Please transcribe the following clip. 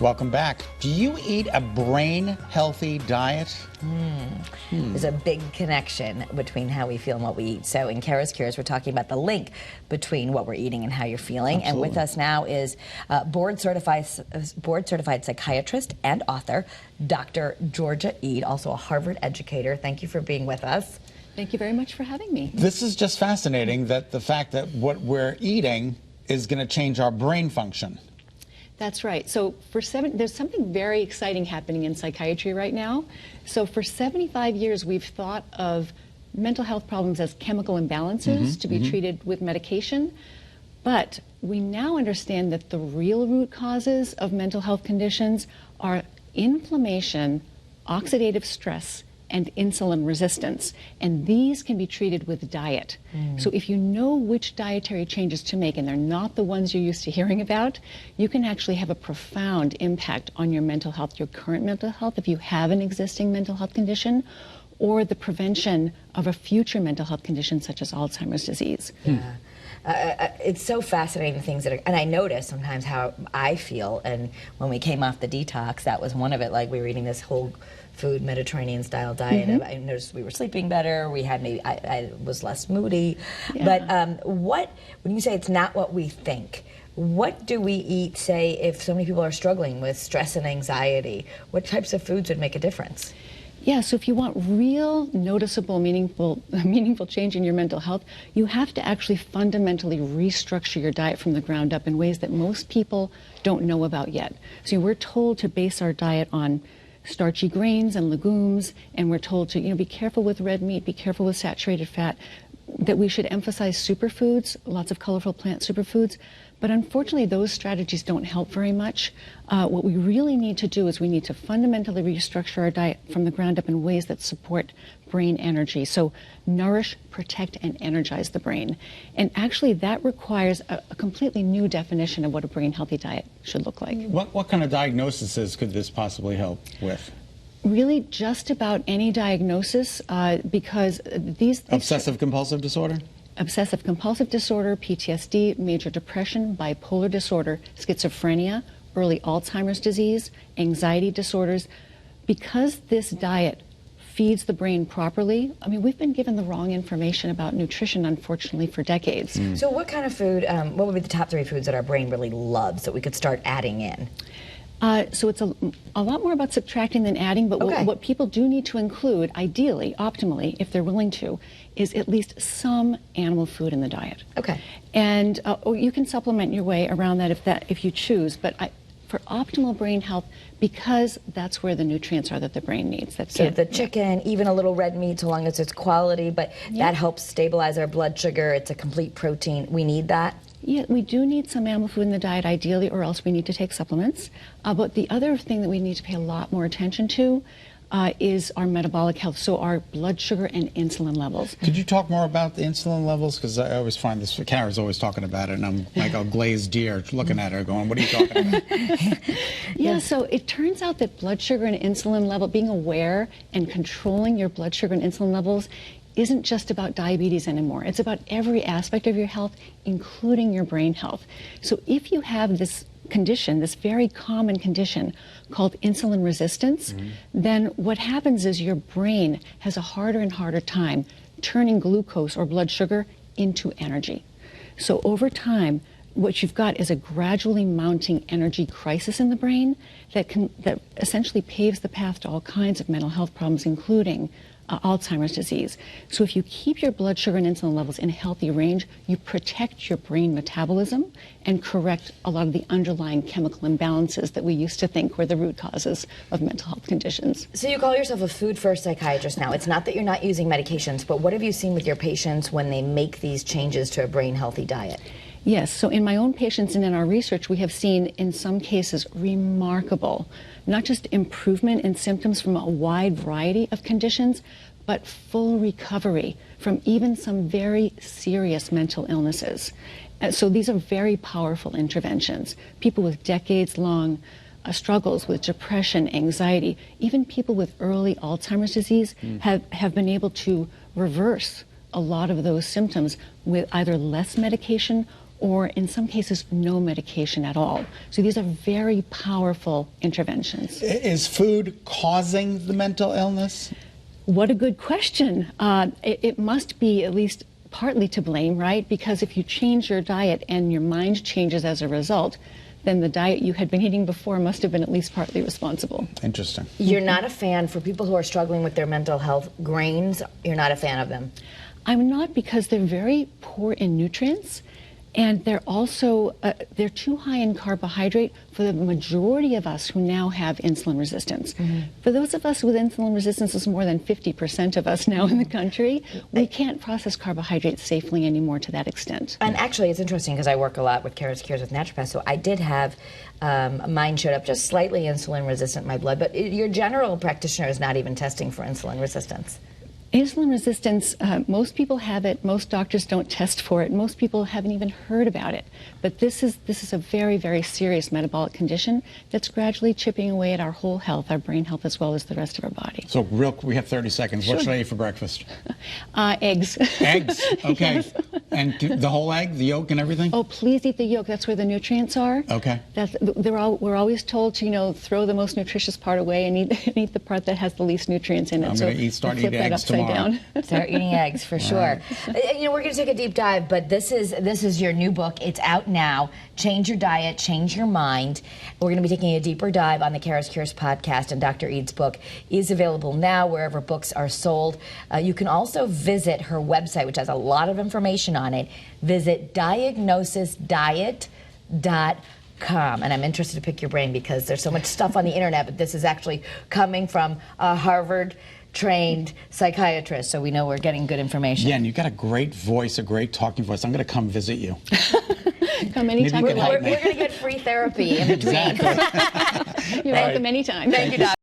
Welcome back. Do you eat a brain-healthy diet? There's a big connection between how we feel and what we eat. So in Kara's Cures, we're talking about the link between what we're eating and how you're feeling. Absolutely. And with us now is board-certified psychiatrist and author, Dr. Georgia Ede, also a Harvard educator. Thank you for being with us. Thank you very much for having me. This is just fascinating, that the fact that what we're eating is going to change our brain function. That's right. So there's something very exciting happening in psychiatry right now. So for 75 years, we've thought of mental health problems as chemical imbalances to be treated with medication. But we now understand that the real root causes of mental health conditions are inflammation, oxidative stress, and insulin resistance. And these can be treated with diet. So if you know which dietary changes to make, and they're not the ones you're used to hearing about, you can actually have a profound impact on your mental health, your current mental health, if you have an existing mental health condition, or the prevention of a future mental health condition such as Alzheimer's disease. It's so fascinating, the things that are, and I notice sometimes how I feel, and when we came off the detox, that was one of it. Like, we were eating this whole food Mediterranean style diet. I noticed we were sleeping better. We had maybe I was less moody. But when you say it's not what we think, what do we eat? Say if so many people are struggling with stress and anxiety, what types of foods would make a difference? Yeah, so if you want real, noticeable, meaningful change in your mental health, you have to actually fundamentally restructure your diet from the ground up in ways that most people don't know about yet. So we're told to base our diet on starchy grains and legumes, and we're told to, be careful with red meat, be careful with saturated fat, that we should emphasize superfoods, lots of colorful plant superfoods. But unfortunately, those strategies don't help very much. What we really need to do is we need to fundamentally restructure our diet from the ground up in ways that support brain energy. So nourish, protect, and energize the brain. And actually, that requires a completely new definition of what a brain-healthy diet should look like. What kind of diagnoses could this possibly help with? Really just about any diagnosis, because these Obsessive-compulsive disorder? Obsessive-compulsive disorder, PTSD, major depression, bipolar disorder, schizophrenia, early Alzheimer's disease, anxiety disorders. Because this diet feeds the brain properly, we've been given the wrong information about nutrition, unfortunately, for decades. So what kind of food, what would be the top 3 foods that our brain really loves that we could start adding in? So it's a lot more about subtracting than adding, but what people do need to include, ideally, optimally, if they're willing to, is at least some animal food in the diet. Okay. And you can supplement your way around that if you choose, but for optimal brain health, because that's where the nutrients are that the brain needs. So the chicken, even a little red meat, so long as it's quality, but that helps stabilize our blood sugar. It's a complete protein. We need that. Yeah, we do need some animal food in the diet, ideally, or else we need to take supplements. But the other thing that we need to pay a lot more attention to is our metabolic health, so our blood sugar and insulin levels. Could you talk more about the insulin levels? Because I always find this, Kara's always talking about it, and I'm like a glazed deer looking at her going, what are you talking about? So it turns out that blood sugar and insulin level, being aware and controlling your blood sugar and insulin levels, isn't just about diabetes anymore. It's about every aspect of your health, including your brain health. So if you have this condition, this very common condition called insulin resistance, then what happens is your brain has a harder and harder time turning glucose or blood sugar into energy. So over time, what you've got is a gradually mounting energy crisis in the brain that essentially paves the path to all kinds of mental health problems, including Alzheimer's disease. So if you keep your blood sugar and insulin levels in a healthy range, you protect your brain metabolism and correct a lot of the underlying chemical imbalances that we used to think were the root causes of mental health conditions. So you call yourself a food-first psychiatrist now. It's not that you're not using medications, but what have you seen with your patients when they make these changes to a brain-healthy diet? Yes, so in my own patients and in our research, we have seen in some cases remarkable, not just improvement in symptoms from a wide variety of conditions, but full recovery from even some very serious mental illnesses. So these are very powerful interventions. People with decades-long struggles with depression, anxiety, even people with early Alzheimer's disease have been able to reverse a lot of those symptoms with either less medication or in some cases, no medication at all. So these are very powerful interventions. Is food causing the mental illness? What a good question. It must be at least partly to blame, right? Because if you change your diet and your mind changes as a result, then the diet you had been eating before must have been at least partly responsible. Interesting. You're not a fan, for people who are struggling with their mental health, grains, you're not a fan of them. I'm not, because they're very poor in nutrients, and they're also they're too high in carbohydrate for the majority of us who now have insulin resistance. For those of us with insulin resistance, is more than 50% of us now in the country, we can't process carbohydrates safely anymore to that extent. And actually, it's interesting because I work a lot with Kara's Cures with naturopaths, so I did have mine showed up just slightly insulin resistant in my blood, but your general practitioner is not even testing for insulin resistance. Insulin resistance, most people have it. Most doctors don't test for it. Most people haven't even heard about it. But this is a very, very serious metabolic condition that's gradually chipping away at our whole health, our brain health, as well as the rest of our body. So we have 30 seconds. What should I eat for breakfast? Eggs. Eggs? Okay. Yes. And the whole egg, the yolk and everything? Oh, please eat the yolk. That's where the nutrients are. Okay. We're always told to, throw the most nutritious part away and eat the part that has the least nutrients in it. I'm going to start eating eggs tomorrow. Down. Start eating eggs for sure. We're going to take a deep dive, but this is your new book. It's out now. Change Your Diet, Change Your Mind. We're going to be taking a deeper dive on the Kara's Cures podcast, and Dr. Ead's book is available now wherever books are sold. You can also visit her website, which has a lot of information on it. Visit diagnosisdiet.com. And I'm interested to pick your brain because there's so much stuff on the internet, but this is actually coming from a Harvard-trained psychiatrist, so we know we're getting good information. Yeah, and you've got a great voice, a great talking voice. I'm going to come visit you. Come anytime. Maybe you We're can help me. going to get free therapy in between. Exactly. You're welcome anytime. Thank you, Doc.